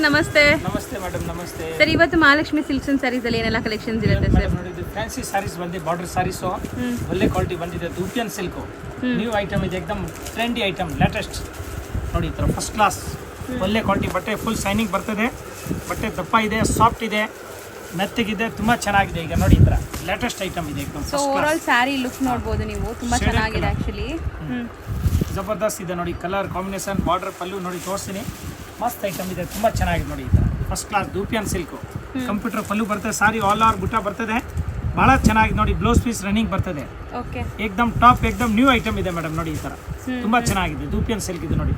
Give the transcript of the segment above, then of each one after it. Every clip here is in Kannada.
ನಮಸ್ತೆ. ನಮಸ್ತೆ ಮೇಡಮ್, ನಮಸ್ತೆ ಸರ್. ಇವತ್ತು ಮಹಾಲಕ್ಷ್ಮಿ ಸಿಲ್ಕ್ಸ್ ಅಂಡ್ ಸ್ಯಾರೀಸ್ ಅಲ್ಲಿ ಏನೆಲ್ಲ ಕಲೆಕ್ಷನ್ಸ್ ಇರುತ್ತೆ ಸರ್? ನೋಡಿ, ಇದು ಫ್ಯಾನ್ಸಿ ಸ್ಯಾರೀಸ್ ಬಂದಿದೆ, ಬಾರ್ಡರ್ ಸ್ಯಾರೀಸ್ ಒಳ್ಳೆ ಕ್ವಾಲಿಟಿ ಬಂದಿದೆ. ದೂಪಿಯನ್ ಸಿಲ್ಕ್ ನ್ಯೂ ಐಟಮ್ ಇದೆ, ಎಕ್ದಮ್ ಟ್ರೆಂಡಿ ಐಟಮ್, ಲೇಟೆಸ್ಟ್ ನೋಡಿ. ಈ ಥರ ಫಸ್ಟ್ ಕ್ಲಾಸ್ ಒಳ್ಳೆ ಕ್ವಾಲಿಟಿ ಬಟ್ಟೆ, ಫುಲ್ ಶೈನಿಂಗ್ ಬರ್ತದೆ. ಬಟ್ಟೆ ದಪ್ಪ ಇದೆ, ಸಾಫ್ಟ್ ಇದೆ, ಮೆತ್ತಗಿದೆ, ತುಂಬಾ ಚೆನ್ನಾಗಿದೆ. ಈಗ ನೋಡಿ, ಈ ಥರ ಲೇಟೆಸ್ಟ್ ಐಟಮ್ ಇದೆ ಎಕ್ದಮ್. So overall sari look ನೋಡಬಹುದು ನೀವು, ತುಂಬಾ ಚೆನ್ನಾಗಿದೆ ಆಕ್ಚುಲಿ. ಜಬರ್ದಸ್ತ್ ಇದೆ ನೋಡಿ, ಕಲರ್ ಕಾಂಬಿನೇಷನ್, ಬಾರ್ಡರ್, ಪಲ್ಲು ನೋಡಿ ತೋರಿಸ್ತೀನಿ. ಮಸ್ತ್ ಐಟಮ್ ಇದೆ, ತುಂಬಾ ಚೆನ್ನಾಗಿದೆ ನೋಡಿ. ಈ ಥರ ಫಸ್ಟ್ ಕ್ಲಾಸ್ ದೂಪಿಯನ್ ಸಿಲ್ಕ್, ಕಂಪ್ಯೂಟರ್ ಪಲ್ಲು ಬರ್ತದೆ, ಸಾರಿ ಆಲ್ ಓವರ್ ಬುಟ್ಟ ಬರ್ತದೆ, ಬಹಳ ಚೆನ್ನಾಗಿದೆ ನೋಡಿ. ಬ್ಲೌಸ್ ಪೀಸ್ ರನ್ನಿಂಗ್ ಬರ್ತದೆ, ಏಕ್ದಮ್ ಟಾಪ್, ಏಕ್ದಮ್ ನ್ಯೂ ಐಟಮ್ ಇದೆ ಮೇಡಮ್. ನೋಡಿ, ಈ ಥರ ತುಂಬಾ ಚೆನ್ನಾಗಿದೆ ದೂಪಿಯನ್ ಸಿಲ್ಕ್ ಇದು ನೋಡಿ.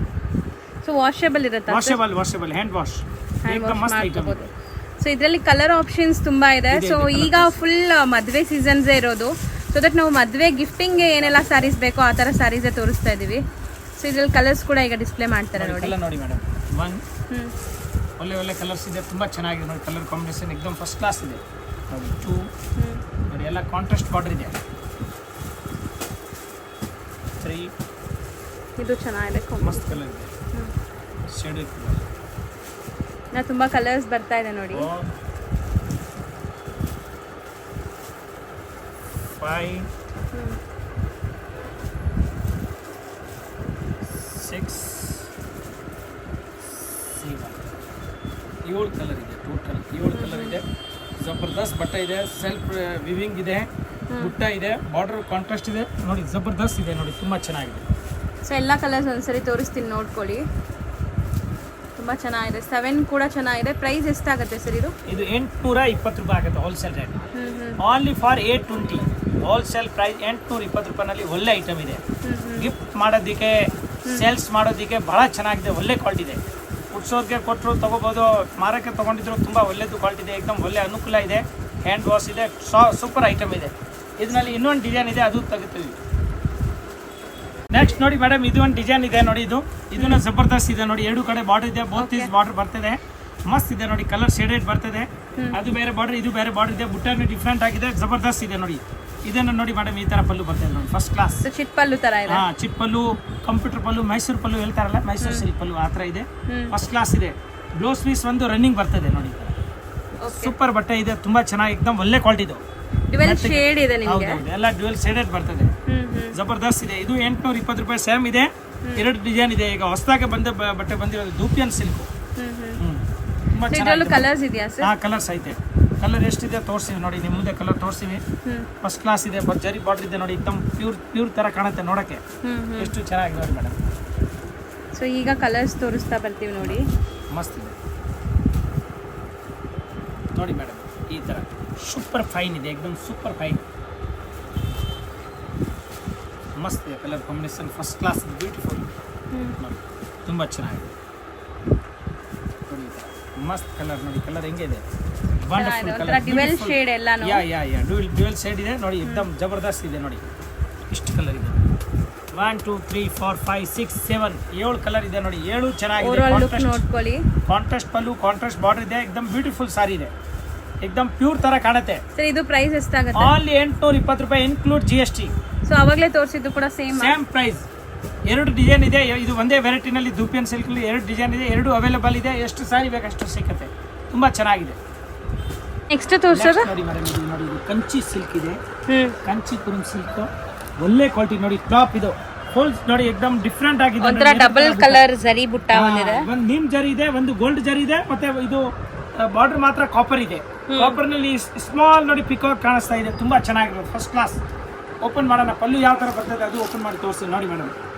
ಸೊ ವಾಷೇಬಲ್ ಇರುತ್ತೆ, ವಾಷೇಬಲ್ ಹ್ಯಾಂಡ್ ವಾಶ್, ಏಕ್ದಮ್ ಮಸ್ತ್ ಐಟಮ್. ಸೊ ಇದರಲ್ಲಿ ಕಲರ್ ಆಪ್ಷನ್ಸ್ ತುಂಬಾ ಇದೆ. ಸೊ ಈಗ ಫುಲ್ ಮದುವೆ ಸೀಸನ್ಸ್ ಇರೋದು, ಸೊ ದಟ್ ನಾವು ಮದುವೆ ಗಿಫ್ಟಿಂಗ್ ಏನೆಲ್ಲ ಸ್ಯಾರೀಸ್ ಬೇಕೋ ಆ ಥರ ಸ್ಯಾರೀಸೇ ತೋರಿಸ್ತಾ ಇದೀವಿ. ಸೊ ಇದ್ರಲ್ಲಿ ಕಲರ್ಸ್ ಕೂಡ ಈಗ ಡಿಸ್ಪ್ಲೇ ಮಾಡ್ತಾರೆ ನೋಡಿ. ನೋಡಿ ಮೇಡಮ್, ಒಳ್ಳೆ ಒಳ್ಳೆ ಕಲರ್ಸ್ ಇದೆ, ತುಂಬಾ ಚೆನ್ನಾಗಿದೆ ನೋಡಿ. ಕಲರ್ ಕಾಂಬಿನೇಷನ್ ಎಕ್ದಮ್ ಫಸ್ಟ್ ಕ್ಲಾಸ್ ಇದೆ ನೋಡಿ. 2 ನೋಡಿ, ಎಲ್ಲ ಕಾಂಟ್ರಾಸ್ಟ್ ಬಾರ್ಡರ್ ಇದೆ. 3 ಇದು ಚೆನ್ನಾಗಿದೆ, ಮಸ್ತ್ ಕಲರ್ ಇದೆ, ಶೇಡ್ ಕಲರ್. ತುಂಬಾ ಕಲರ್ಸ್ ಬರ್ತಾ ಇದೆ ನೋಡಿ. 5 6 7 7 ಕಲರ್ ಇದೆ, ಟೋಟಲ್ 7 ಕಲರ್ ಇದೆ. ಜಬರ್ದಸ್ತ್ ಬಟ್ಟೆ ಇದೆ, ಸೆಲ್ಫ್ ವಿವಿಂಗ್ ಇದೆ, ಬುಟ್ಟ ಇದೆ, ಬಾರ್ಡರ್ ಕಾಂಟ್ರಾಸ್ಟ್ ಇದೆ ನೋಡಿ. ಜಬರ್ದಸ್ತ್ ಇದೆ ನೋಡಿ, ತುಂಬಾ ಚೆನ್ನಾಗಿದೆ. ಸೊ ಎಲ್ಲ ಕಲರ್ಸ್ ಒಂದ್ಸರಿ ತೋರಿಸ್ತೀನಿ, ನೋಡ್ಕೊಳ್ಳಿ. ತುಂಬಾ ಚೆನ್ನಾಗಿದೆ. 7 ಕೂಡ ಚೆನ್ನಾಗಿದೆ. ಪ್ರೈಸ್ ಎಷ್ಟಾಗುತ್ತೆ ಸರ್ ಇದು? ಇದು 820 ರೂಪಾಯಿ ಆಗುತ್ತೆ wholesale rate. Only for 820 wholesale price. 820 ರೂಪಾಯಿನಲ್ಲಿ ಒಳ್ಳೆ ಐಟಮ್ ಇದೆ. ಗಿಫ್ಟ್ ಮಾಡೋದಕ್ಕೆ, ಸೇಲ್ಸ್ ಮಾಡೋದಕ್ಕೆ ಬಹಳ ಚೆನ್ನಾಗಿದೆ, ಒಳ್ಳೆ ಕ್ವಾಲಿಟಿ ಇದೆ. ಹುಡ್ಸೋರ್ಗೆ ಕೊಟ್ಟರು ತಗೋಬೋದು, ಮಾರಕ್ಕೆ ತೊಗೊಂಡಿದ್ರು ತುಂಬ ಒಳ್ಳೆದು ಕ್ವಾಲಿಟಿ ಇದೆ, ಏಕದಮ್ ಒಳ್ಳೆ ಅನುಕೂಲ ಇದೆ. ಹ್ಯಾಂಡ್ ವಾಶ್ ಇದೆ, ಸೂಪರ್ ಐಟಮ್ ಇದೆ. ಇದರಲ್ಲಿ ಇನ್ನೊಂದು ಡಿಸೈನ್ ಇದೆ, ಅದು ತೆಗಿತೀವಿ. ನೆಕ್ಸ್ಟ್ ನೋಡಿ ಮೇಡಮ್, ಇದು ಒಂದು ಡಿಸೈನ್ ಇದೆ ನೋಡಿ. ಇದನ್ನ ಜಬರ್ದಸ್ತ್ ಇದೆ ನೋಡಿ. 2 ಕಡೆ ಬಾರ್ಡರ್ ಇದೆ, ಬೋತ್ ಈಸ್ ಬಾರ್ಡರ್ ಬರ್ತದೆ, ಮಸ್ತ್ ಇದೆ ನೋಡಿ. ಕಲರ್ ಶೇಡೆಡ್ ಬರ್ತದೆ, ಅದು ಬೇರೆ ಬಾರ್ಡರ್, ಇದು ಬೇರೆ ಬಾರ್ಡರ್ ಇದೆ. ಬುಟ್ಟನು ಡಿಫ್ರೆಂಟ್ ಆಗಿದೆ, ಜಬರ್ದಸ್ತ್ ಇದೆ ನೋಡಿ. ಇದನ್ನು ನೋಡಿ ಮೇಡಮ್, ಈ ತರ ಪಲ್ಲು ಬರ್ತದೆ ನೋಡಿ, ಫಸ್ಟ್ ಕ್ಲಾಸ್. ಚಿಟ್ ಪಲ್ಲು ತರ ಇದೆ. ಚಿಟ್ ಪಲ್ಲು, ಕಂಪ್ಯೂಟರ್ ಪಲ್ಲು, ಮೈಸೂರು ಪಲ್ಲು ಹೇಳ್ತಾರಲ್ಲ, ಮೈಸೂರು ಸಿಲ್ಕ್ ಪಲ್ಲು ಆ ಥರ ಇದೆ, ಫಸ್ಟ್ ಕ್ಲಾಸ್ ಇದೆ. ಬ್ಲೌಸ್ ಪೀಸ್ ಒಂದು ರನ್ನಿಂಗ್ ಬರ್ತದೆ ನೋಡಿ. ಸೂಪರ್ ಬಟ್ಟೆ ಇದೆ, ತುಂಬಾ ಚೆನ್ನಾಗಿ, ಎಕ್ದಮ್ ಒಳ್ಳೆ ಕ್ವಾಲಿಟಿ ಇದೆ. ಡ್ಯುಯಲ್ ಶೇಡ್ ಇದೆ ನಿಮಗೆ, ಎಲ್ಲ ಡ್ಯುಯಲ್ ಶೇಡೆಡ್ ಬರ್ತದೆ, ಜಬರ್ದಸ್ತ್ ಇದೆ. ಇದು 820 ರೂಪಾಯಿ ಸೇಮ್ ಇದೆ. 2 ಡಿಸೈನ್ ಇದೆ. ಈಗ ಹೊಸದಾಗಿ ಬಂದ ಬಟ್ಟೆ ಬಂದಿರೋದು ದೂಪಿಯನ್ ಸಿಲ್ಕ್. ತುಂಬಾ ಚೆನ್ನಾಗಿ ಕಲರ್ಸ್ ಇದೆಯಾ ಸರ್? ಕಲರ್ಸ್ ಐತೆ. ಕಲರ್ ಎಷ್ಟಿದೆ ತೋರಿಸ್ತೀವಿ ನೋಡಿ, ನಿಮ್ಮ ಮುಂದೆ ಕಲರ್ ತೋರಿಸ್ತೀವಿ. ಫಸ್ಟ್ ಕ್ಲಾಸ್ ಇದೆ, ಜರಿ ಬಾರ್ಡರ್ ಇದೆ ನೋಡಿ, ಎಕ್ದಮ್ ಪ್ಯೂರ್ ತರ ಕಾಣುತ್ತೆ ನೋಡಕ್ಕೆ, ಎಷ್ಟು ಚೆನ್ನಾಗಿದೆ ನೋಡಿ ಮೇಡಮ್. ಸೊ ಈಗ ಕಲರ್ಸ್ ತೋರಿಸ್ತಾ ಬರ್ತೀವಿ ನೋಡಿ. ಮಸ್ತ್ ಇದೆ ನೋಡಿ ಮೇಡಮ್, ಈ ತರ ಸೂಪರ್ ಫೈನ್ ಇದೆ, ಎಕ್ದಮ್ ಸೂಪರ್ ಫೈನ್, ಮಸ್ತ್ ಇದೆ. Colour combination first class, beautiful ನೋಡಿ, ತುಂಬ ಚೆನ್ನಾಗಿದೆ ನೋಡಿ. ಮಸ್ತ್ ಕಲರ್ ನೋಡಿ, ಕಲರ್ ಹೆಂಗೆ ಇದೆ, ವಂಡರ್ಫುಲ್ ಕಲರ್, ಡ್ಯುಯಲ್ ಶೇಡ್ ಎಲ್ಲ ಡ್ಯುಯಲ್ ಶೇಡ್ ಇದೆ ನೋಡಿ, ಎಕ್ದಮ್ ಜಬರ್ದಸ್ತ್ ಇದೆ ನೋಡಿ. ಇಷ್ಟು ಕಲರ್ ಇದೆ, 1 2 3 4 5 6 7 7 ಕಲರ್ ಇದೆ ನೋಡಿ. 7 ಚೆನ್ನಾಗಿದೆ. ನೋಡ್ಕೊಳ್ಳಿ, ಕಾಂಟ್ರಾಸ್ಟ್ ಪಲ್ಲು, ಕಾಂಟ್ರಾಸ್ಟ್ ಬಾರ್ಡರ್ ಇದೆ, ಎಕ್ದಮ್ ಬ್ಯೂಟಿಫುಲ್ ಸಾರಿ ಇದೆ, ಎಕ್ದಮ್ ಪ್ಯೂರ್ ತರ ಕಾಣುತ್ತೆ. ಸರ್ ಇದು ಪ್ರೈಸ್ ಎಷ್ಟಾಗುತ್ತೆ? ಆನ್ಲಿ 820 ರೂಪಾಯಿ ಇನ್ಕ್ಲೂಡ್ GST. ಸೊ ಅವಾಗಲೇ ತೋರಿಸಿದ್ದು ಕೂಡ ಸೇಮ್ ಪ್ರೈಸ್. 2 ಡಿಸೈನ್ ಇದೆ, ಇದು ಒಂದೇ ವೆರೈಟಿನಲ್ಲಿ ದೂಪಿಯನ್ ಸಿಲ್ಕ್ 2 ಡಿಸೈನ್ ಇದೆ, 2 ಅವೈಲೇಬಲ್ ಇದೆ. ಎಷ್ಟು ಸಾರಿ ಬೇಕಷ್ಟು ಸಿಕ್ಕತ್ತೆ, ತುಂಬಾ ಚೆನ್ನಾಗಿದೆ. ನೆಕ್ಸ್ಟ್ ತೋರಿಸೋದು ನೋಡಿ ಮೇಡಮ್, ಇದು ನೋಡಿ, ಇದು ಕಂಚಿ ಸಿಲ್ಕ್ ಇದೆ, ಕಂಚಿಪುರಂ ಸಿಲ್ಕ್, ಒಳ್ಳೆ ಕ್ವಾಲಿಟಿ ನೋಡಿ. ಟಾಪ್ ಇದು ಫುಲ್ ನೋಡಿ, ಎಕ್ದಮ್ ಡಿಫ್ರೆಂಟ್ ಆಗಿದೆ. ಒಂಥರ ಡಬಲ್ ಕಲರ್ ಜರಿ ಬುಟ್ಟ ಬಂದಿದೆ. ಒಂದು ನೀಮ್ ಜರಿ ಇದೆ, ಒಂದು ಗೋಲ್ಡ್ ಜರಿ ಇದೆ, ಮತ್ತೆ ಇದು ಬಾರ್ಡರ್ ಮಾತ್ರ ಕಾಪರ್ ಇದೆ. ಕಾಪರ್ ನಲ್ಲಿ ಸ್ಮಾಲ್ ನೋಡಿ ಪಿಕಾಕ್ ಕಾಣಿಸ್ತಾ ಇದೆ, ತುಂಬಾ ಚೆನ್ನಾಗಿರೋದು, ಫಸ್ಟ್ ಕ್ಲಾಸ್. ಓಪನ್ ಮಾಡೋಣ, ಪಲ್ಲು ಯಾವ ತರ ಬರ್ತದೆ ಅದು ಓಪನ್ ಮಾಡಿ ತೋರಿಸಿ ನೋಡಿ ಮೇಡಮ್.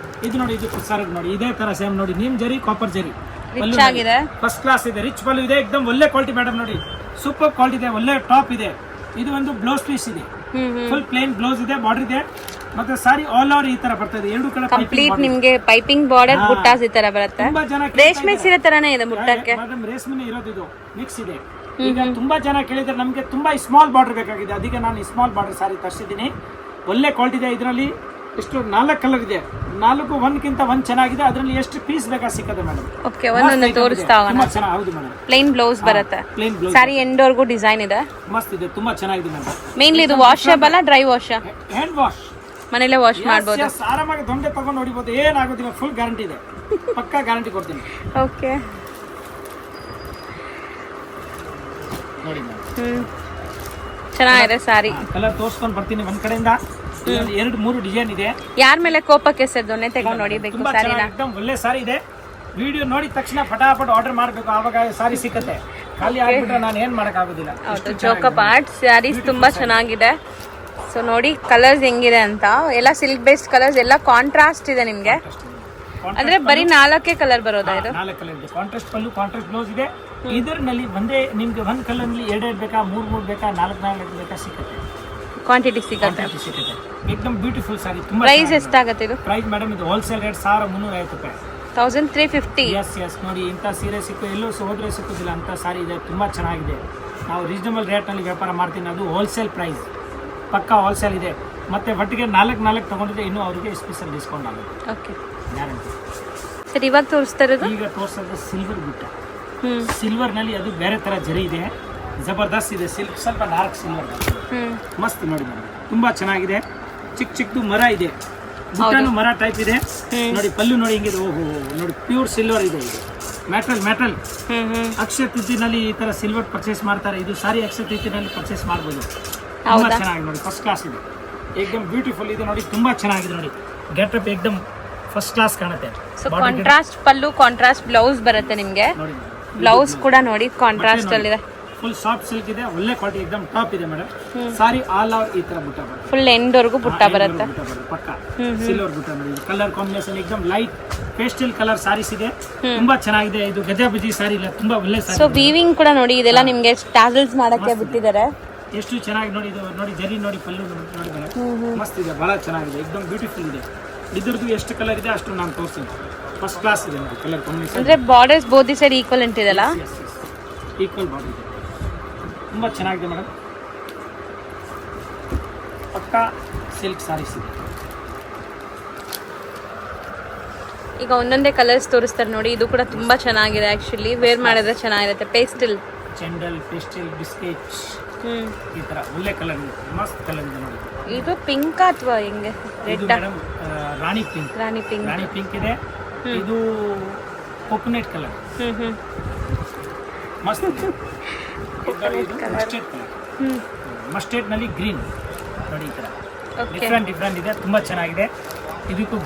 ಇದು ನೋಡಿ, ಇದು ಸರ್ ನೋಡಿ, ಇದೇ ತರ ಸೇಮ್ ನೋಡಿ, ನೀಮ್ ಜರಿ, ಕಾಪರ್ ಜರಿ, ಫಸ್ಟ್ ಕ್ಲಾಸ್ ಇದೆ, ರಿಚ್ ಪಲ್ಲು ಇದೆ, ಎಕ್ದಮ್ ಒಳ್ಳೆ ಕ್ವಾಲಿಟಿ ಮೇಡಮ್ ನೋಡಿ, ಸೂಪರ್ ಕ್ವಾಲಿಟಿ ಇದೆ, ಒಳ್ಳೆ ಟಾಪ್ ಇದೆ. ಇದು ಒಂದು ಬ್ಲೌಸ್ ಪೀಸ್ ಇದೆ, ಫುಲ್ ಪ್ಲೇನ್ ಬ್ಲೌಸ್ ಇದೆ, ಬಾರ್ಡರ್ ಇದೆ, ಮತ್ತೆ ಸಾರಿ ಆಲ್ ಓವರ್ ಈ ತರ ಬರ್ತದೆ. 2 ಕಡೆ ಕಂಪ್ಲೀಟ್ ನಿಮಗೆ ಪೈಪಿಂಗ್ ಬಾರ್ಡರ್ ಬುಟ್ಟಾಸ್ ಈ ತರ ಬರುತ್ತೆ. ತುಂಬಾ ಜನ ರೇಷ್ಮೆ ಸೀರೆ ತರನೇ ಇದೆ ಬುಟ್ಟಕ್ಕೆ, ಮೇಡಮ್ ರೇಷ್ಮೆ ಇರೋದು, ಇದು ಮಿಕ್ಸ್ ಇದೆ. ಈಗ ತುಂಬಾ ಜನ ಕೇಳಿದ್ರೆ ನಮಗೆ ತುಂಬಾ ಸ್ಮಾಲ್ ಬಾರ್ಡರ್ ಬೇಕಾಗಿದೆ, ಅದಕ್ಕೆ ನಾನು ಸ್ಮಾಲ್ ಬಾರ್ಡರ್ ಸಾರಿ ತರಿಸಿದ್ದೀನಿ. ಒಳ್ಳೆ ಕ್ವಾಲಿಟಿ ಇದೆ. ಇದರಲ್ಲಿ ಎಷ್ಟು 4 ಕಲರ್ ಇದೆ, 4 ಒಂದಕ್ಕಿಂತ ಒಂದು ಚೆನ್ನಾಗಿದೆ. ಅದರಲ್ಲಿ ಎಷ್ಟು ಪೀಸ್ ಬೇಕಾ ಸಿಕ್ಕದೆ ಮೇಡಮ್. ಓಕೆ, ಒಂದೊಂದು ತೋರಿಸ್ತಾ ಹೋಗೋಣ. ಹೌದು ಮೇಡಮ್, ಪ್ಲೇನ್ ಬ್ಲೌಸ್ ಬರುತ್ತೆ, ಪ್ಲೇನ್ ಬ್ಲೌಸ್, ಸಾರಿ ಎಂಡ್ ವರ್ಗೂ ಡಿಸೈನ್ ಇದೆ, ಮಸ್ತ್ ಇದೆ, ತುಂಬಾ ಚೆನ್ನಾಗಿದೆ ಮೇಡಮ್. ಮೇನ್ಲಿ ಇದು washable dry wash? Hand wash, ಮನೇಲೆ ವಾಶ್ ಮಾಡಬಹುದು. ಆರಾಮಾಗಿ ದೊಂಡೆ ತಗೊಂಡು ಹೊಡಿಬಹುದು, ಏನಾಗೋದಿಲ್ಲ, ಫುಲ್ ಗ್ಯಾರಂಟಿ ಇದೆ, ಪಕ್ಕಾ ಗ್ಯಾರಂಟಿ ಕೊಡ್ತೀನಿ. ಓಕೆ, ನೋಡಿ ಮೇಡಮ್. ಚೆನ್ನಾಗಿದೆ ಸಾರಿ. ಕಲರ್ ತೋರ್ಸ್ಕೊಂಡು ಬರ್ತೀನಿ ಒಂದ್ ಕಡೆಯಿಂದ. 2-3 ಡಿಸೈನ್ ಇದೆ. ಯಾರ ಮೇಲೆ ಕೋಪಕ್ಕೆ ಎಸೆದೊನ್ನೆ ತಗೊಂಡು ನೋಡಿಬೇಕು ತುಂಬಾ ಸಾರಿನ. ಚೆನ್ನಾಗಿ ಎಕ್ದಮ್ ಒಳ್ಳೆ ಸಾರಿ ಇದೆ. ವಿಡಿಯೋ ನೋಡಿದ ತಕ್ಷಣ ಫಟಾಫಟ್ ಆರ್ಡರ್ ಮಾಡಬೇಕು, ಆವಾಗ ಸಾರಿ ಸಿಕ್ಕತ್ತೆ. ಖಾಲಿ ಆಗ್ಬಿಟ್ರೆ ನಾನು ಏನ್ ಮಾಡಕ್ ಆಗೋದಿಲ್ಲ. ಹೌದು, ಜೋಕಪ್ ಆರ್ಟ್ ಸ್ಯಾರೀಸ್ ತುಂಬಾ ಚೆನ್ನಾಗಿದೆ. ಸೊ ನೋಡಿ ಕಲರ್ಸ್ ಹೆಂಗಿದೆ ಅಂತ. ಎಲ್ಲ ಸಿಲ್ಕ್ ಬೇಸ್ಡ್ ಕಲರ್ಸ್, ಎಲ್ಲ ಕಾಂಟ್ರಾಸ್ಟ್ ಇದೆ ನಿಮ್ಗೆ. ಅಂದ್ರೆ ಬರೀ 4 ಕಲರ್ ಬರೋದಾ ಇದು? 4 ಕಲರ್ ಇದೆ. ಕಾಂಟ್ರಾಸ್ಟ್ ಪಲ್ಲು, ಕಾಂಟ್ರಾಸ್ಟ್ ಬ್ಲೌಸ್ ಇದೆ. ಇದರಲ್ಲಿ ಒಂದೇ ನಿಮ್ಗೆ ಒಂದ್ ಕಲರ್ ಅಲ್ಲಿ 2 ಬೇಕಾ, 3 ಬೇಕಾ, 4 ಬೇಕಾ ಸಿಕ್ಕತ್ತೆ. ಕ್ವಾಂಟಿಟಿ ಸಿಗುತ್ತೆ. ಏಕದಮ್ ಬ್ಯೂಟಿಫುಲ್ ಸಾರಿ. ತುಂಬಾ ಪ್ರೈಸ್ ಎಷ್ಟಾಗುತ್ತೆ ಇದು? ಪ್ರೈಸ್ ಮೇಡಮ್ ಇದು ಹೋಲ್ಸೇಲ್ ರೇಟ್ 1350 ರೂಪಾಯಿ. 1350. ಎಸ್ ನೋಡಿ, ಇಂಥ ಸೀರೆ ಸಿಕ್ಕು ಎಲ್ಲೂ ಹೋದ್ರೆ ಸಿಕ್ಕುದಿಲ್ಲ ಅಂತ ಸಾರಿ ಇದೆ. ತುಂಬಾ ಚೆನ್ನಾಗಿದೆ. ನಾವು ರೀಸನಬಲ್ ರೇಟ್ನಲ್ಲಿ ವ್ಯಾಪಾರ ಮಾಡ್ತೀನಿ. ಅದು ಹೋಲ್ಸೇಲ್ ಪ್ರೈಸ್, ಪಕ್ಕಾ ಹೋಲ್ಸೇಲ್ ಇದೆ. ಮತ್ತೆ ಒಟ್ಟಿಗೆ 4 ತಗೊಂಡಿದ್ರೆ ಇನ್ನೂ ಅವರಿಗೆ ಸ್ಪೆಷಲ್ ಡಿಸ್ಕೌಂಟ್ ಆಗುತ್ತೆ. Okay, guarantee. ಸರ್ ಇವಾಗ ತೋರಿಸ್ತಾ ಇರೋದು? ಈಗ ತೋರಿಸೋದು ಸಿಲ್ವರ್ ಬುಟ್ಟ. ಸಿಲ್ವರ್ ನಲ್ಲಿ ಅದು ಬೇರೆ ತರ ಜರಿ ಇದೆ, ಜಬರ್ದಸ್ತ್ ಇದೆ. ಸಿಲ್ಕ್ ಸ್ವಲ್ಪ ಡಾರ್ಕ್ ಸಿಲ್ವರ್, ಮಸ್ತ್ ನೋಡಿ ಮೇಡಮ್. ತುಂಬಾ ಚೆನ್ನಾಗಿದೆ. ಚಿಕ್ಕದು ಮರ ಇದೆ, ಬುಟ್ಟನು ಮರ ಟೈಪ್ ಇದೆ ನೋಡಿ. ಪಲ್ಲು ನೋಡಿ ಹಿಂಗಿದೆ. ಓಹೋ ನೋಡಿ, ಪ್ಯೂರ್ ಸಿಲ್ವರ್ ಇದೆ. ಇದು ಮೆಟಲ್. ಅಕ್ಷಯ ತೃತೀಯಲ್ಲಿ ಈ ತರ ಸಿಲ್ವರ್ ಪರ್ಚೇಸ್ ಮಾಡ್ತಾರೆ. ಇದು ಸಾರಿ ಅಕ್ಷಯ ತೃತೀಯಲ್ಲಿ ಪರ್ಚೇಸ್ ಮಾಡ್ಬೋದು. ತುಂಬಾ ಚೆನ್ನಾಗಿದೆ ನೋಡಿ, ಫಸ್ಟ್ ಕ್ಲಾಸ್ ಇದೆ. ಏಕದಮ್ ಬ್ಯೂಟಿಫುಲ್ ಇದೆ ನೋಡಿ. ತುಂಬಾ ಚೆನ್ನಾಗಿದೆ ನೋಡಿ. ಗೆಟಪ್ ಏಕದಮ್ ಫಸ್ಟ್ ಕ್ಲಾಸ್ ಕಾಣುತ್ತೆ. ಸೊ ಕಾಂಟ್ರಾಸ್ಟ್ ಪಲ್ಲು, ಕಾಂಟ್ರಾಸ್ಟ್ ಬ್ಲೌಸ್ ಬರುತ್ತೆ ನಿಮ್ಗೆ. ಬ್ಲೌಸ್ ಕೂಡ ನೋಡಿ ಕಾಂಟ್ರಾಸ್ಟ್ ಅಲ್ಲಿ ಇದೆ. ಫುಲ್ ಸಾಫ್ಟ್ ಸಿಲ್ಕ್ ಇದೆ, ಒಳ್ಳೆ ಕ್ವಾಲಿಟಿ, ಏಕದಮ್ ಟಾಪ್ ಇದೆ ಮೇಡಮ್. ಸಾರಿ ಆಲ್ ಓವರ್ ಈ ತರ ಬುಟ್ಟ ಬರುತ್ತೆ. ಫುಲ್ ಎಂಡ್ ವರೆಗೂ ಬುಟ್ಟ ಬರುತ್ತೆ. ಪಕ್ಕ ಸಿಲ್ವರ್ ಬುಟ್ಟ ನೋಡಿ. ಕಲರ್ ಕಾಂಬಿನೇಷನ್ ಏಕದಮ್ ಲೈಟ್ ಪೇಸ್ಟಲ್ ಕಲರ್ ಸಾರೀಸ್ ಇದೆ. ತುಂಬಾ ಚೆನ್ನಾಗಿದೆ. ಇದು ಗಜಾಬಜಿ ಸಾರಿ ಇಲ್ಲ, ತುಂಬಾ ಒಳ್ಳೆ ಸಾರಿ. ಸೊ ವೀವಿಂಗ್ ಕೂಡ ನೋಡಿ, ಇದೆಲ್ಲ ನಿಮ್ಗೆ ಟಾಸಲ್ಸ್ ಮಾಡಕ್ಕೆ ಬಿಟ್ಟಿದ್ದಾರೆ. ಎಷ್ಟು ಚೆನ್ನಾಗಿ ನೋಡಿ. ಇದು ನೋಡಿ ಜರಿ ನೋಡಿ, ಪಲ್ಲು ನೋಡಿ ಮೇಡಮ್, ಮಸ್ತ್ ಇದೆ, ಬಹಳ ಚೆನ್ನಾಗಿದೆ. ಏಕದಮ್ ಬ್ಯೂಟಿಫುಲ್ ಇದೆ. ಇದ್ರದ್ದು ಎಷ್ಟು ಕಲರ್ ಇದೆ ಅಷ್ಟು ನಾನು ತೋರಿಸ್ತೀನಿ. ಫಸ್ಟ್ ಕ್ಲಾಸ್ ಇದೆ ನೋಡಿ ಕಲರ್ ಕಾಂಬಿನೇಷನ್. ಅಂದ್ರೆ ಬಾರ್ಡರ್ಸ್ ಬೋತ್ ಸೈಡ್ ಈಕ್ವಲೆಂಟ್ ಇದೆಲ್ಲ. ಈಕ್ವಲ್ ಬಾರ್ಡರ್ ಇದೆ. ತುಂಬಾ ಚೆನ್ನಾಗಿದೆ ಮೇಡಮ್. ಪಕ್ಕಾ ಸಿಲ್ಕ್ ಸಾರೀಸ್ ಇದೆ. ಈಗ ಒಂದೊಂದೇ ಕಲರ್ಸ್ ತೋರಿಸ್ತಾರೆ ನೋಡಿ. ಇದು ಕೂಡ ತುಂಬಾ ಚೆನ್ನಾಗಿದೆ. ಆಕ್ಚುಲಿ ವೇರ್ ಮಾಡಿದ್ರೆ ಚೆನ್ನಾಗಿರುತ್ತೆ. ಪೇಸ್ಟಲ್, ಚೆಂಡಲ್, ಪೇಸ್ಟಲ್, ಬಿಸ್ಕೆಟ್, ಈ ತರ ಒಳ್ಳೆ ಕಲರ್ ಇದೆ. ಮಸ್ತ್ ಕಲರ್ ಇದೆ ನೋಡಿ. ಇದು ಪಿಂಕ್ ಅಥವಾ ಹೆಂಗೆ? ರೆಡ್ ಮೇಡಮ್ ರಾಣಿ ಪಿಂಕ್. ರಾಣಿ ಪಿಂಕ್ ಇದೆ. ಇದು ಕೋಕೋನಟ್ ಕಲರ್, ಮಸ್ತ್ ಇದೆ. ಮಸ್ಟರ್ಡ್ ನಲ್ಲಿ ಗ್ರೀನ್ ನೋಡಿ. ಈ ತರ ಡಿಫ್ರೆಂಟ್ ಇದೆ. ತುಂಬಾ ಚೆನ್ನಾಗಿದೆ. ಇದಕ್ಕೂ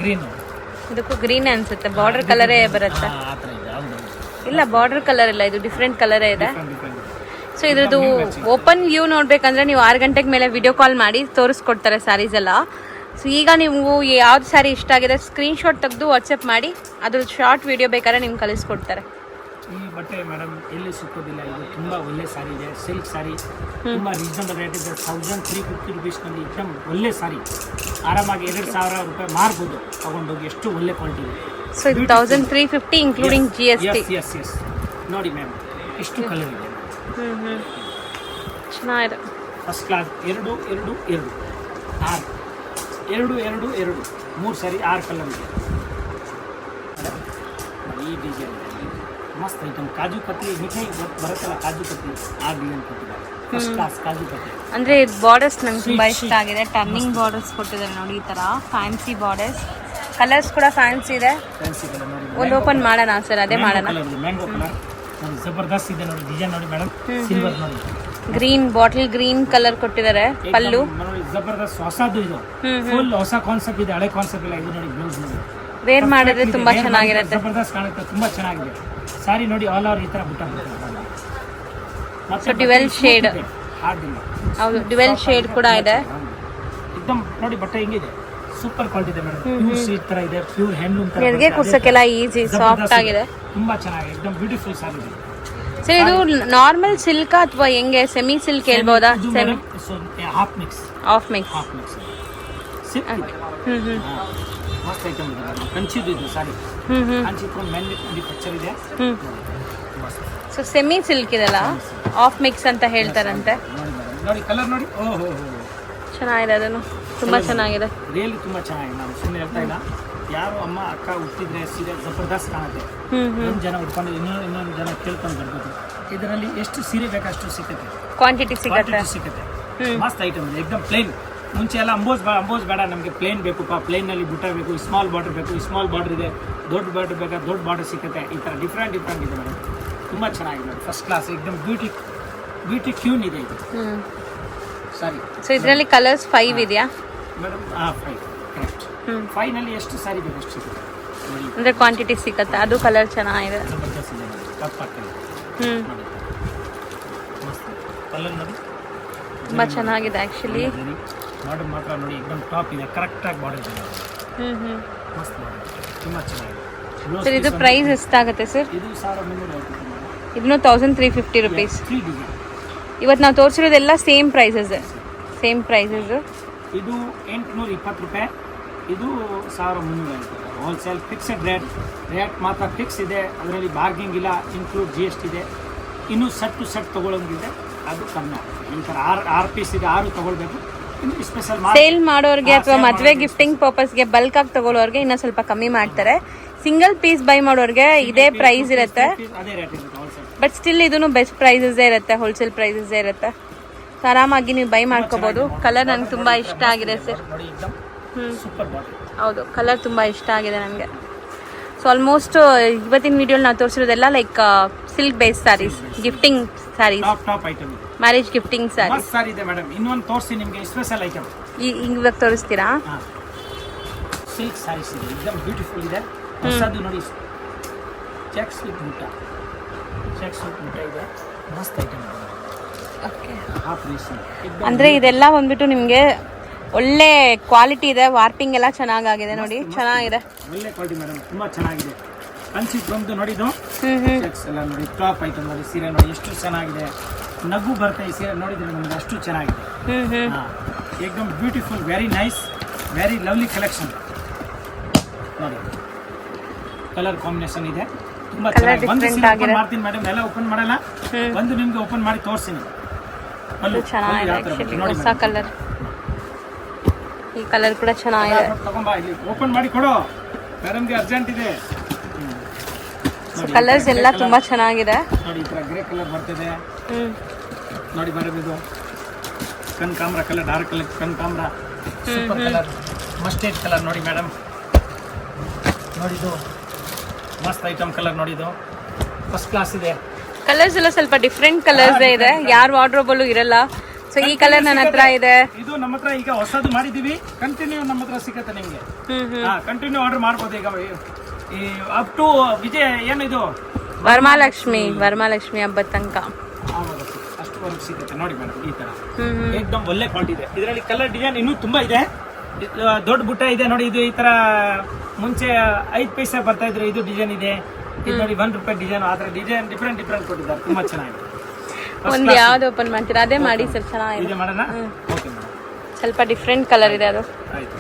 ಗ್ರೀನ್ ಅನ್ಸುತ್ತೆ. ಬಾರ್ಡರ್ ಕಲರೇ ಬರುತ್ತೆ. ಇಲ್ಲ, ಬಾರ್ಡರ್ ಕಲರ್ ಇಲ್ಲ, ಇದು ಡಿಫ್ರೆಂಟ್ ಕಲರೇ ಇದೆ. ಸೊ ಇದ್ರದ್ದು ಓಪನ್ ವ್ಯೂ ನೋಡ್ಬೇಕಂದ್ರೆ ನೀವು 6 ಗಂಟೆಗೆ ಮೇಲೆ ವಿಡಿಯೋ ಕಾಲ್ ಮಾಡಿ ತೋರಿಸ್ಕೊಡ್ತಾರೆ ಸ್ಯಾರೀಸ್ ಎಲ್ಲ. ಸೊ ಈಗ ನೀವು ಯಾವ್ದು ಸ್ಯಾರಿ ಇಷ್ಟ ಆಗಿದೆ ಸ್ಕ್ರೀನ್ಶಾಟ್ ತೆಗೆದು ವಾಟ್ಸಪ್ ಮಾಡಿ, ಅದ್ರ ಶಾರ್ಟ್ ವಿಡಿಯೋ ಬೇಕಾದ್ರೆ ನಿಮ್ಗೆ ಕಳಿಸ್ಕೊಡ್ತಾರೆ. ಈ ಬಟ್ಟೆ ಮೇಡಮ್ ಎಲ್ಲಿ ಸಿಕ್ಕೋದಿಲ್ಲ. ಇದು ತುಂಬಾ ಒಳ್ಳೆ ಸಾರಿ ಇದೆ. ಸಿಲ್ಕ್ ಸಾರಿ, ತುಂಬಾ ರೀಸನಬಲ್ ರೇಟ್ ಇದೆ. 1350 ರುಪೀಸ್ನಲ್ಲಿ ಏಕದಮ್ ಒಳ್ಳೆ ಸಾರಿ. ಆರಾಮಾಗಿ 2000 ರೂಪಾಯಿ ಮಾರ್ಬೋದು ತಗೊಂಡೋಗಿ. ಎಷ್ಟು ಒಳ್ಳೆ ಕ್ವಾಲಿಟಿ ಇದೆ. ಸೊ ಇದು 1350 ಇನ್ಕ್ಲೂಡಿಂಗ್ GST. ಎಸ್ ನೋಡಿ ಮ್ಯಾಮ್, ಎಷ್ಟು ಕಲರ್ ಇದೆ. ಚೆನ್ನಾಗಿದೆ. First class. 2 6 2 3 ಸಾರಿ 6 ಕಲರ್ ಇದೆ. ಈ ಡಿಸೈನ್ ಮಸ್ತ್ ಐಟಮ್. ಕಾಜು ಕತ್ಲಿ ಮಿಠಾಯಿ ಬರುತ್ತಲ್ಲ, ಕಾಜು ಕತ್ಲಿ ಆ ಡಿಸೈನ್ ಕೊಟ್ಟಿದ್ದಾರೆ. ಫಸ್ಟ್ ಕ್ಲಾಸ್ ಕಾಜು ಕತ್ಲಿ. ಅಂದ್ರೆ ಬಾರ್ಡರ್ಸ್ ನಂಗೆ ತುಂಬಾ ಇಷ್ಟ ಆಗಿದೆ. ಟರ್ನಿಂಗ್ ಬಾರ್ಡರ್ಸ್ ಕೊಟ್ಟಿದ್ದಾರೆ ನೋಡಿ. ಈ ತರ ಫ್ಯಾನ್ಸಿ ಬಾರ್ಡರ್ಸ್. ಕಲರ್ಸ್ ಕೂಡ ಫ್ಯಾನ್ಸಿ ಇದೆ. ಒಂದು ಓಪನ್ ಮಾಡೋಣ ಸರ್, ಅದೇ ಮಾಡೋಣ. ಮ್ಯಾಂಗೋ ಕಲರ್ ಜಬರ್ದಸ್ತ್ ಇದೆ ನೋಡಿ. ಡಿಸೈನ್ ನೋಡಿ ಮೇಡಮ್, ಸಿಲ್ವರ್ ನೋಡಿ. ಗ್ರೀನ್, ಬಾಟಲ್ ಗ್ರೀನ್ ಕಲರ್ ಕೊಟ್ಟಿದ್ದಾರೆ. ಪಲ್ಲು ಜಬರ್ದಸ್ತ್, ಹೊಸದು ಇದು. ಫುಲ್ ಹೊಸ ಕಾನ್ಸೆಪ್ಟ್ ಇದೆ, ಹಳೆ ಕಾನ್ಸೆಪ್ಟ್ ಇಲ್ಲ. ಇದು ನೋಡಿ ಬ್ಲೌಸ್ ನೋಡಿ. ವೇರ್ ಮಾಡಿದ್ರೆ ತುಂಬಾ ಚೆನ್ನಾಗಿರುತ್ತೆ. ಜಬರ್ದಸ್ತ್ ಕಾಣುತ್ತೆ, ತುಂಬಾ ಚೆನ್ನಾಗಿದೆ. ಸಾರಿ ನೋಡಿ ಆಲ್ ಓವರ್ ಈ ತರ ಬುಟ್ಟ ಬರುತ್ತೆ. ಮತ್ತೆ ಡ್ಯುವೆಲ್ ಶೇಡ್. ಹೌದು, ಡ್ಯುವೆಲ್ ಶೇಡ್ ಕೂಡ ಇದೆ. एकदम ನೋಡಿ ಬಟ್ಟೆ ಹೆಂಗಿದೆ, ಸೂಪರ್ ಕ್ವಾಲಿಟಿ ಇದೆ ಮೇಡಮ್. ಪ್ಯೂರ್ ಸಿಲ್ಕ್ ತರ ಇದೆ, ಪ್ಯೂರ್ ಹ್ಯಾಂಡ್ಲೂಮ್ ತರ. ನೆರಿಗೆ ಕುರ್ಸಕ್ಕೆಲ್ಲ ಈಜಿ, ಸಾಫ್ಟ್ ಆಗಿದೆ. ತುಂಬಾ ಚೆನ್ನಾಗಿದೆ, एकदम ಬ್ಯೂಟಿಫುಲ್ ಸಾರಿ ಇದೆ. ಸರ್ ಇದು ನಾರ್ಮಲ್ ಸಿಲ್ಕ್ ಅಥವಾ ಹೆಂಗೆ? ಸೆಮಿ ಸಿಲ್ಕ್ ಹೇಳ್ಬೋದಾ? Semi half mix. Half mix. Silk ಇದೆ. ಮಸ್ತ್ ಐಟಮ್ ಇದೆ ಮೇಡಮ್. ಕಂಚಿದು ಇದು ಸಾರಿ. ಕಂಚಿಕೊಂಡು ಮ್ಯಾನುಫ್ಯಾಕ್ಚರ್ ಇದೆ. ಸೊ ಸೆಮಿ ಸಿಲ್ಕ್ ಇದೆಲ್ಲ ಆಫ್ ಮಿಕ್ಸ್ ಅಂತ ಹೇಳ್ತಾರಂತೆ. ನೋಡಿ ಕಲರ್ ನೋಡಿ. ಓಹೋ ಚೆನ್ನಾಗಿದೆ, ಅದನ್ನು ತುಂಬಾ ಚೆನ್ನಾಗಿದೆ. ರಿಯಲಿ ತುಂಬಾ ಚೆನ್ನಾಗಿದೆ. ನಾನು ಸುಮ್ಮನೆ ಹೇಳ್ತಾ ಇಲ್ಲ. ಯಾರು ಅಮ್ಮ ಅಕ್ಕ ಹುಟ್ಟಿದ್ರೆ ಸೀರೆ ಜಬರ್ದಸ್ತ್ ಕಾಣುತ್ತೆ. ಒಂದು ಜನ ಉಟ್ಕೊಂಡು ಇನ್ನೊಂದು ಜನ ಕೇಳ್ಕೊಂಡು ಬರ್ಬೋದು. ಇದರಲ್ಲಿ ಎಷ್ಟು ಸೀರೆ ಬೇಕಷ್ಟು ಸಿಗುತ್ತೆ, ಕ್ವಾಂಟಿಟಿ ಸಿಗುತ್ತೆ. ಮಸ್ತ್ ಐಟಮ್ ಇದೆ. ಎಕ್ದಮ್ ಪ್ಲೇನ್. ಮುಂಚೆ ಎಲ್ಲ ಅಂಬೋಸ್ ಬೇಡ, ನಮಗೆ ಪ್ಲೇನ್ ಬೇಕು. ಪ್ಲೇನಲ್ಲಿ ಬುಟ್ಟ ಬೇಕು, ಸ್ಮಾಲ್ ಬಾರ್ಡರ್ ಬೇಕು, ಸ್ಮಾಲ್ ಬಾರ್ಡರ್ ಇದೆ. ದೊಡ್ಡ ಬಾರ್ಡರ್ ಬೇಕಾ, ದೊಡ್ಡ ಬಾರ್ಡರ್ ಸಿಗುತ್ತೆ. ಈ ಥರ ಡಿಫ್ರೆಂಟ್ ಇದೆ ಮೇಡಮ್. ತುಂಬ ಚೆನ್ನಾಗಿದೆ, ಫಸ್ಟ್ ಕ್ಲಾಸ್. ಎಕ್ದಮ್ ಬ್ಯೂಟಿ ಕ್ಯೂನ್ ಇದೆ ಇದು ಸಾರಿ. ಸೊ ಇದರಲ್ಲಿ ಕಲರ್ಸ್ 5 ಇದೆಯಾ ಮೇಡಮ್? 5 ಕರೆಕ್ಟ್. 5 ನಲ್ಲಿ ಎಷ್ಟು ಸಾರಿ ಬೇಕು ಅಷ್ಟು ಸಿಗುತ್ತೆ ನೋಡಿ. ಅಂದ್ರೆ ಕ್ವಾಂಟಿಟಿ ಸಿಗುತ್ತೆ. ಅದು ಕಲರ್ ಚೆನ್ನಾಗಿದೆ. ಜಬರ್ದಸ್ತ್ ಇದೆ ನೋಡಿ. ಕಪ್ ಹಾಕಲ್ಲ ನೋಡಿ. ಮಸ್ತ್ ಕಲರ್ ನೋಡಿ, ತುಂಬಾ ಚೆನ್ನಾಗಿದೆ ಆಕ್ಚುಲಿ. ಬಾರ್ಡರ್ ಮಾತ್ರ ನೋಡಿ ಎಕ್ದಮ್ ಟಾಪ್ ಇದೆ, ಕರೆಕ್ಟ್ ಆಗಿ ಬಾರ್ಡರ್ ಇದೆ. ಮಸ್ತ್ ಬಾರ್ಡರ್, ತುಂಬಾ ಚೆನ್ನಾಗಿದೆ. ಸರ್ ಇದು ಪ್ರೈಸ್ ಎಷ್ಟಾಗುತ್ತೆ ಸರ್? ಇದು 1350 ಇದನ್ನು 1350 ರುಪೀಸ್. 3 ಡಿಸೈನ್. ಇವತ್ತು ನಾವು ತೋರಿಸಿರೋದೆಲ್ಲ ಸೇಮ್ ಪ್ರೈಸಸ್. ಇದು 820 ರೂಪಾಯಿ, ಇದು 1350. ಹೋಲ್ಸೇಲ್ ಫಿಕ್ಸೆಡ್ ರೇಟ್ ಮಾತ್ರ ಫಿಕ್ಸ್ ಇದೆ, ಅದರಲ್ಲಿ ಬಾರ್ಗಿಂಗ್ ಇಲ್ಲ. ಇನ್ಕ್ಲೂಡ್ GST ಇದೆ. ಇನ್ನು ಸೆಟ್ ಟು ಸೆಟ್ ತೊಗೊಳಂಗಿದೆ, ಅದು ಕಮ್ಮಿ ಆಗುತ್ತೆ. ಈ ಥರ 6 ಪೀಸ್ ಇದೆ, 6 ತೊಗೊಳ್ಬೇಕು. ಇನ್ನು ಸ್ಪೆಷಲ್ ಸೇಲ್ ಮಾಡೋರಿಗೆ ಅಥವಾ ಮದುವೆ ಗಿಫ್ಟಿಂಗ್ ಪರ್ಪಸ್ಗೆ ಬಲ್ಕ್ ಆಗಿ ತಗೊಳ್ಳೋರಿಗೆ ಇನ್ನೂ ಸ್ವಲ್ಪ ಕಮ್ಮಿ ಮಾಡ್ತಾರೆ. ಸಿಂಗಲ್ ಪೀಸ್ ಬೈ ಮಾಡೋರಿಗೆ ಇದೇ ಪ್ರೈಸ್ ಇರುತ್ತೆ, ಅದೇ ರೇಟ್ ಇರುತ್ತೆ ಹೋಲ್ಸೇಲ್. ಬಟ್ ಸ್ಟಿಲ್ ಇದೂ ಬೆಸ್ಟ್ ಪ್ರೈಸಸ್ ಇರುತ್ತೆ, ಹೋಲ್ಸೇಲ್ ಪ್ರೈಸಸ್ ಇರುತ್ತೆ. ಸೊ ಆರಾಮಾಗಿ ನೀವು ಬೈ ಮಾಡ್ಕೋಬಹುದು. ಕಲರ್ ನನಗೆ ತುಂಬಾ ಇಷ್ಟ ಆಗಿದೆ ಸರ್. ನೋಡಿ ಎಕ್ದಮ್ ಸೂಪರ್ ಬಾಟಲ್. ಹೌದು, ಕಲರ್ ತುಂಬಾ ಇಷ್ಟ ಆಗಿದೆ ನನಗೆ. ಸೊ ಆಲ್ಮೋಸ್ಟ್ ಇವತ್ತಿನ ವಿಡಿಯೋಲಿ ನಾವು ತೋರಿಸಿರೋದೆಲ್ಲ like silk base saris, gifting saris, top item ಇದೆ. Marriage gifting saris. ಮಸ್ತ್ ಸಾರಿ ಇದೆ ಮೇಡಮ್. ಇನ್ನೊಂದು ತೋರಿಸಿ ನಿಮಗೆ ಸ್ಪೆಷಲ್ ಐಟಮ್. ಇವಾಗ ತೋರಿಸ್ತೀರಾ? ಸಿಲ್ಕ್ ಸ್ಯಾರೀಸ್ ಇದೆ, ಎಕ್ದಮ್ ಬ್ಯೂಟಿಫುಲ್ ಇದೆ. ಹೊಸದು ನೋಡಿ, ಚೆಕ್ಸ್ ವಿತ್ ಮುಟ್ಟ ಇದೆ. ಮಸ್ತ್ ಐಟಮ್ ಇದೆ. ಓಕೆ, ಹಾಫ್ ಪೀಸ್ ಅಂದ್ರೆ ಇದೆಲ್ಲ ಬಂದ್ಬಿಟ್ಟು ನಿಮಗೆ ಒಳ್ಳೆ ಕ್ವಾಲಿಟಿ ಇದೆ. ವಾರ್ಪಿಂಗ್ ಎಲ್ಲ ಚೆನ್ನಾಗಿದೆ ನೋಡಿ, ಚೆನ್ನಾಗಿದೆ. ಒಳ್ಳೆ ಕ್ವಾಲಿಟಿ ಮೇಡಮ್, ತುಂಬಾ ಚೆನ್ನಾಗಿದೆ. ಕನ್ಸಿಟ್ ಬಂದು ನೋಡಿದ್ದು ಚೆಕ್ಸ್ ಎಲ್ಲ ನೋಡಿ, ಟಾಪ್ ಐಟಮ್ ನೋಡಿ. ಸೀರೆ ನೋಡಿ ಎಷ್ಟು ಚೆನ್ನಾಗಿದೆ, ನಗು ಬರ್ತಾ ಈ ಸೀರೆ ನೋಡಿದ್ರೆ ನಮಗೆ ಅಷ್ಟು ಚೆನ್ನಾಗಿದೆ. ಏಕದಮ್ beautiful, very nice, very lovely collection ನೋಡಿ. ಕಲರ್ ಕಾಂಬಿನೇಷನ್ ಇದೆ, ತುಂಬಾ ಚೆನ್ನಾಗಿ. ಒಂದು ಸೀರೆ ಓಪನ್ ಮಾಡ್ತೀನಿ ಮೇಡಮ್, ಎಲ್ಲ ಓಪನ್ ಮಾಡಲ್ಲ, ಒಂದು ನಿಮ್ಗೆ ಓಪನ್ ಮಾಡಿ ತೋರಿಸ್ತೀನಿ. ಚೆನ್ನಾಗಿದೆ ಹೊಸ ಕಲರ್. ಈ ಕಲರ್ ಕೂಡ ಚೆನ್ನಾಗಿದೆ. ತಗೊಂಬಾ, ಇಲ್ಲಿ ಓಪನ್ ಮಾಡಿ ಕೊಡು ಮೇಡಮ್ಗೆ, ಅರ್ಜೆಂಟ್ ಇದೆ. ಕಲರ್ಸ್ ಎಲ್ಲ ತುಂಬಾ ಚೆನ್ನಾಗಿದೆ ನೋಡಿ. ಈ ತರ ಗ್ರೇ ಕಲರ್ ಬರ್ತಿದೆ ನೋಡಿ ಮೇಡಮ್. ಇದು ಕನಕಾಂಬ್ರ ಕಲರ್, ಡಾರ್ಕ್ ಕಲರ್ ಕನಕಾಂಬ್ರ, ಸೂಪರ್ ಕಲರ್. ಮಸ್ಟರ್ಡ್ ಕಲರ್ ನೋಡಿ ಮೇಡಮ್, ನೋಡಿದ್ದು ಮಸ್ತ್ ಐಟಮ್ ಕಲರ್ ನೋಡಿದ್ದು, ಫಸ್ಟ್ ಕ್ಲಾಸ್ ಇದೆ. ಕಲರ್ಸ್ ಎಲ್ಲ ಸ್ವಲ್ಪ ಡಿಫ್ರೆಂಟ್ ಕಲರ್ಸ್ ಇದೆ, ಯಾರ ವಾರ್ಡ್ರೋಬಲ್ಲೂ ಇರಲ್ಲ. ಸೊ ಈ ಕಲರ್ ನನ್ನ ಹತ್ರ ಇದೆ. ಇದು ನಮ್ಮ ಹತ್ರ ಈಗ ಹೊಸದು ಮಾಡಿದೀವಿ, ಕಂಟಿನ್ಯೂ ನಮ್ಮ ಹತ್ರ ಸಿಗುತ್ತೆ ನಿಮ್ಗೆ. ಕಂಟಿನ್ಯೂ ಆರ್ಡರ್ ಮಾಡ್ಬೋದು. ಈಗ ಈ ಅಪ್ ಟು ವಿಜಯ ಏನು ಇದು ವರಮಹಾಲಕ್ಷ್ಮಿ ಹಬ್ಬದ ತನಕ ಅಷ್ಟುವರೆಗೂ ಸಿಗುತ್ತೆ ನೋಡಿ ಮೇಡಮ್. ಈ ತರ ಏಕದಮ್ ಒಳ್ಳೆ ಕ್ವಾಲಿಟಿ ಇದೆ. ಇದರಲ್ಲಿ ಕಲರ್ ಡಿಸೈನ್ ಇನ್ನೂ ತುಂಬಾ ಇದೆ. ದೊಡ್ಡ ಬುಟ್ಟ ಇದೆ ನೋಡಿ. ಇದು ಈ ತರ ಮುಂಚೆ 5 ಪೈಸೆ ಬರ್ತಾ ಇದ್ರು, ಇದು ಡಿಸೈನ್ ಇದೆ. ಇದು ನೋಡಿ 1 ರೂಪಾಯಿ ಡಿಸೈನ್. ಆ ತರ ಡಿಸೈನ್ ಡಿಫ್ರೆಂಟ್ ಕೊಟ್ಟಿದ್ದಾರೆ, ತುಂಬಾ ಚೆನ್ನಾಗಿದೆ. ಒಂದು ಯಾವ್ದು ಓಪನ್ ಮಾಡ್ತೀರಾ ಅದೇ ಮಾಡಿ ಸರ್, ಚೆನ್ನಾಗಿದೆ. ಮಾಡೋಣ. ಓಕೆ ಮೇಡಮ್, ಸ್ವಲ್ಪ ಡಿಫ್ರೆಂಟ್ ಕಲರ್ ಇದೆ ಅದು. ಆಯ್ತು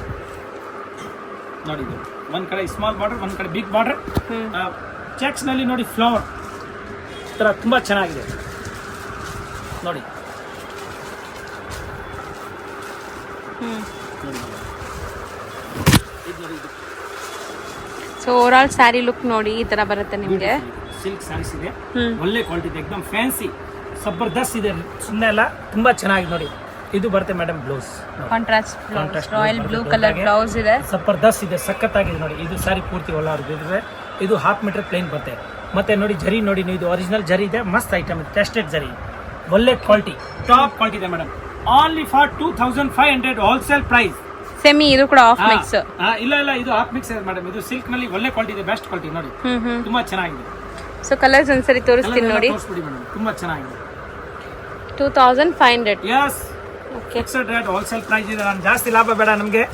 ನೋಡಿ. ಇದು ಒಂದ್ ಕಡೆ ಸ್ಮಾಲ್ ಬಾರ್ಡರ್, ಒಂದ್ ಕಡೆ ಬಿಗ್ ಬಾರ್ಡರ್. ಚೆಕ್ಸ್ ನಲ್ಲಿ ನೋಡಿ ಫ್ಲವರ್ ತರ ತುಂಬಾ ಚೆನ್ನಾಗಿದೆ ನೋಡಿ. So overall sari look ನೋಡಿ ಈ ತರ ಬರುತ್ತೆ ನಿಮ್ಗೆ. ಸಿಲ್ಕ್ ಸ್ಯಾರೀಸ್ ಇದೆ, ಒಳ್ಳೆ ಕ್ವಾಲಿಟಿ ಇದೆ, ಎಕ್ದಮ್ ಫ್ಯಾನ್ಸಿ, ಜಬರ್ದಸ್ತ್ ಇದೆ. ಸುಮ್ಮನೆ ಅಲ್ಲ, ತುಂಬಾ ಚೆನ್ನಾಗಿದೆ ನೋಡಿ. ಇದು ಬರುತ್ತೆ madam blouse, contrast royal blue colour blouse ಇದೆ, ಜಬರ್ದಸ್ತ್ ಇದೆ, ಸಖತ್ತಾಗಿದೆ ನೋಡಿ. ಇದು ಸಾರಿ ಪೂರ್ತಿ ಒಳ್ಳೆ. ಇದು 1/2 ಮೀಟರ್ ಪ್ಲೇನ್ ಬರುತ್ತೆ. ಮತ್ತೆ ನೋಡಿ ಜರಿ ನೋಡಿ, ಇದು ಒರಿಜಿನಲ್ ಜರಿ ಇದೆ, ಮಸ್ತ್ ಐಟಮ್ ಇದೆ, ಟೆಸ್ಟೆಡ್ ಜರಿ, ಒಳ್ಳೆ ಕ್ವಾಲಿಟಿ, ಟಾಪ್ ಕ್ವಾಲಿಟಿ ಇದೆ madam. Only for 2500 wholesale price. Semi ಇದು ಕೂಡ ಆಫ್ ಮಿಕ್ಸ್. ಇಲ್ಲ ಇದು ಆಫ್ ಮಿಕ್ಸ್ ಇದೆ ಮೇಡಮ್. ಇದು ಸಿಲ್ಕ್ ನಲ್ಲಿ ಒಳ್ಳೆ ಕ್ವಾಲಿಟಿ ಇದೆ, ಬೆಸ್ಟ್ ಕ್ವಾಲಿಟಿ ನೋಡಿ, ತುಂಬಾ ಚೆನ್ನಾಗಿದೆ. ಸೊ ಕಲರ್ಸ್ ಒಂದ್ಸರಿ ತೋರಿಸ್ತೀನಿ ನೋಡಿ. ತುಂಬಾ ಚೆನ್ನಾಗಿದೆ. 2500. Yes, fixed rate, wholesale price ಇದೆ. ನಾನು ಜಾಸ್ತಿ ಲಾಭ ಬೇಡ ನಮಗೆ,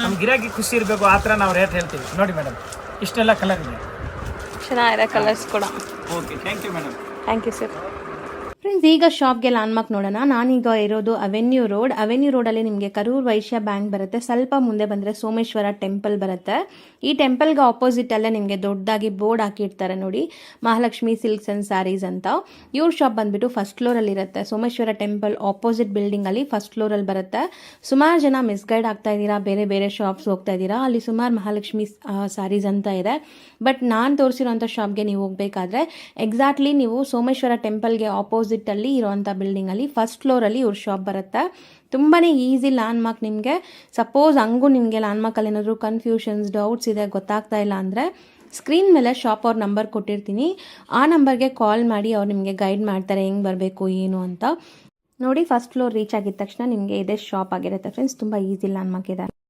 ನಮ್ ಗಿರಾಕಿ ಖುಷಿ ಇರಬೇಕು, ಆ ಥರ ನಾವು ರೇಟ್ ಹೇಳ್ತೀವಿ ನೋಡಿ ಮೇಡಮ್. ಇಷ್ಟೆಲ್ಲ ಕಲರ್ ಇದೆ, ಚೆನ್ನಾಗಿದೆ ಕಲರ್ಸ್ ಕೂಡ. Okay, thank you madam. Thank you sir. Friends, ಈಗ ಶಾಪ್ಗೆ ಲ್ಯಾಂಡ್ಮಾರ್ಕ್ ನೋಡೋಣ. ನಾನೀಗ ಇರೋದು ಅವೆನ್ಯೂ ರೋಡಲ್ಲಿ ನಿಮಗೆ ಕರೂರ್ ವೈಶ್ಯ ಬ್ಯಾಂಕ್ ಬರುತ್ತೆ. ಸ್ವಲ್ಪ ಮುಂದೆ ಬಂದರೆ ಸೋಮೇಶ್ವರ ಟೆಂಪಲ್ ಬರುತ್ತೆ. ಈ ಟೆಂಪಲ್ಗೆ ಆಪೋಸಿಟ್ ಅಲ್ಲೇ ನಿಮಗೆ ದೊಡ್ಡದಾಗಿ ಬೋರ್ಡ್ ಹಾಕಿರ್ತಾರೆ ನೋಡಿ, ಮಹಾಲಕ್ಷ್ಮಿ ಸಿಲ್ಕ್ಸ್ ಅಂಡ್ ಸ್ಯಾರೀಸ್ ಅಂತ. ಇವ್ರ ಶಾಪ್ ಬಂದ್ಬಿಟ್ಟು ಫಸ್ಟ್ ಫ್ಲೋರಲ್ಲಿ ಇರುತ್ತೆ. ಸೋಮೇಶ್ವರ ಟೆಂಪಲ್ ಆಪೋಸಿಟ್ ಬಿಲ್ಡಿಂಗಲ್ಲಿ ಫಸ್ಟ್ ಫ್ಲೋರಲ್ಲಿ ಬರುತ್ತೆ. ಸುಮಾರು ಜನ ಮಿಸ್ಗೈಡ್ ಆಗ್ತಾ ಇದ್ದೀರಾ, ಬೇರೆ ಶಾಪ್ಸ್ ಹೋಗ್ತಾ ಇದ್ದೀರಾ. ಅಲ್ಲಿ ಸುಮಾರು ಮಹಾಲಕ್ಷ್ಮಿ ಸ್ಯಾರೀಸ್ ಅಂತ ಇದೆ. ಬಟ್ ನಾನು ತೋರಿಸಿರೋಂಥ ಶಾಪ್ಗೆ ನೀವು ಹೋಗಬೇಕಾದ್ರೆ ಎಕ್ಸಾಕ್ಟ್ಲಿ ನೀವು ಸೋಮೇಶ್ವರ ಟೆಂಪಲ್ಗೆ ಆಪೋಸಿಟಲ್ಲಿ ಇರೋವಂಥ ಬಿಲ್ಡಿಂಗಲ್ಲಿ ಫಸ್ಟ್ ಫ್ಲೋರಲ್ಲಿ ಇವ್ರ ಶಾಪ್ ಬರುತ್ತೆ. ತುಂಬಾ ಈಸಿ ಲ್ಯಾಂಡ್ಮಾರ್ಕ್ ನಿಮಗೆ. ಸಪೋಸ್ ಹಂಗೂ ನಿಮಗೆ ಲ್ಯಾಂಡ್ಮಾರ್ಕಲ್ಲಿ ಏನಾದರೂ ಕನ್ಫ್ಯೂಷನ್ಸ್, ಡೌಟ್ಸ್ ಇದೆ, ಗೊತ್ತಾಗ್ತಾ ಇಲ್ಲ ಅಂದರೆ ಸ್ಕ್ರೀನ್ ಮೇಲೆ ಶಾಪ್ ಅವ್ರ ನಂಬರ್ ಕೊಟ್ಟಿರ್ತೀನಿ, ಆ ನಂಬರ್ಗೆ ಕಾಲ್ ಮಾಡಿ ಅವ್ರು ನಿಮಗೆ ಗೈಡ್ ಮಾಡ್ತಾರೆ ಹೆಂಗೆ ಬರಬೇಕು ಏನು ಅಂತ. ನೋಡಿ, ಫಸ್ಟ್ ಫ್ಲೋರ್ ರೀಚ್ ಆಗಿದ ತಕ್ಷಣ ನಿಮಗೆ ಇದೇ ಶಾಪ್ ಆಗಿರುತ್ತೆ ಫ್ರೆಂಡ್ಸ್. ತುಂಬ ಈಸಿ ಲ್ಯಾಂಡ್ಮಾರ್ಕ್ ಇದೆ.